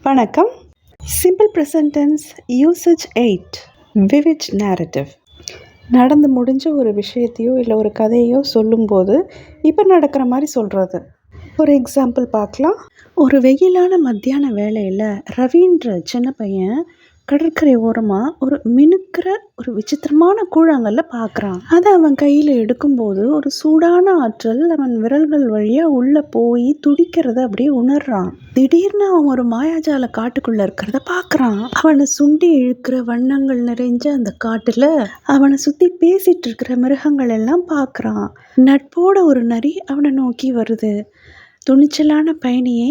வணக்கம். Simple present tense usage 8 vivid narrative. நடந்து முடிஞ்ச ஒரு விஷயத்தையோ இல்லை ஒரு கதையோ சொல்லும்போது இப்போ நடக்கிற மாதிரி சொல்கிறது. ஒரு எக்ஸாம்பிள் பார்க்கலாம். ஒரு வெயிலான மத்தியான வேளையில் ரவின்ற சின்ன பையன் கடற்கரை ஓரமாக ஒரு மினுக்கிற ஒரு விசித்திரமான கூழாங்கல்ல பார்க்குறான். அதை அவன் கையில் எடுக்கும்போது ஒரு சூடான ஆற்றல் அவன் விரல்கள் வழியாக உள்ளே போய் துடிக்கிறத அப்படியே உணர்றான். திடீர்னு அவன் ஒரு மாயாஜால காட்டுக்குள்ளே இருக்கிறத பார்க்குறான். அவனை சுண்டி இழுக்கிற வண்ணங்கள் நிறைஞ்ச அந்த காட்டில் அவனை சுற்றி பேசிகிட்டு இருக்கிற மிருகங்கள் எல்லாம் பார்க்குறான். நட்போட ஒரு நரி அவனை நோக்கி வருது. துணிச்சலான பயணியே,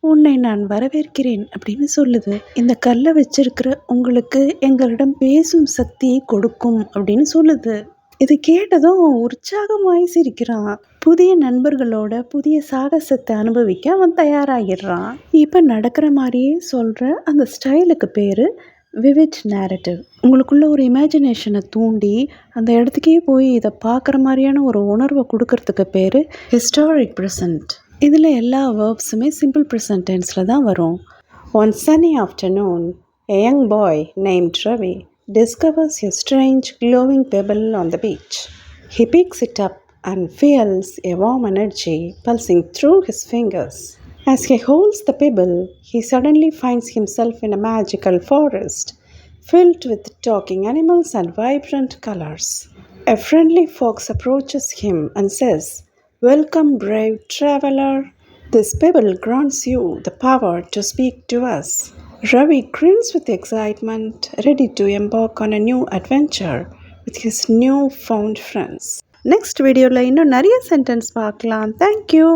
உன்னை நான் வரவேற்கிறேன் அப்படின்னு சொல்லுது. இந்த கல்லை வச்சிருக்கிற உங்களுக்கு எங்களிடம் பேசும் சக்தியை கொடுக்கும் அப்படின்னு சொல்லுது. இது கேட்டதும் உற்சாகமாய் சிரிக்கிறான். புதிய நண்பர்களோட புதிய சாகசத்தை அனுபவிக்க அவன் தயாராகிடுறான். இப்போ நடக்கிற மாதிரியே சொல்கிற அந்த ஸ்டைலுக்கு பேர் விவிட் நேரேட்டிவ். உங்களுக்குள்ள ஒரு இமேஜினேஷனை தூண்டி அந்த இடத்துக்கே போய் இதை பார்க்குற மாதிரியான ஒரு உணர்வை கொடுக்கறதுக்கு பேர் ஹிஸ்டாரிக் ப்ரெசன்ட். இதில் எல்லா வேர்ப்ஸுமே சிம்பிள் ப்ரெசன்ட் டென்ஸில் தான் வரும். One sunny afternoon, a young boy named Ravi discovers a strange glowing pebble on the beach. He picks it up and feels a warm energy pulsing through his fingers. As he holds the pebble, he suddenly finds himself in a magical forest filled with talking animals and vibrant colors. A friendly fox approaches him and says, "Welcome, brave traveler. This pebble grants you the power to speak to us." Ravi grins with excitement, ready to embark on a new adventure with his new found friends. Next video la இன்னும் நிறைய sentence பார்க்கலாம். Thank you.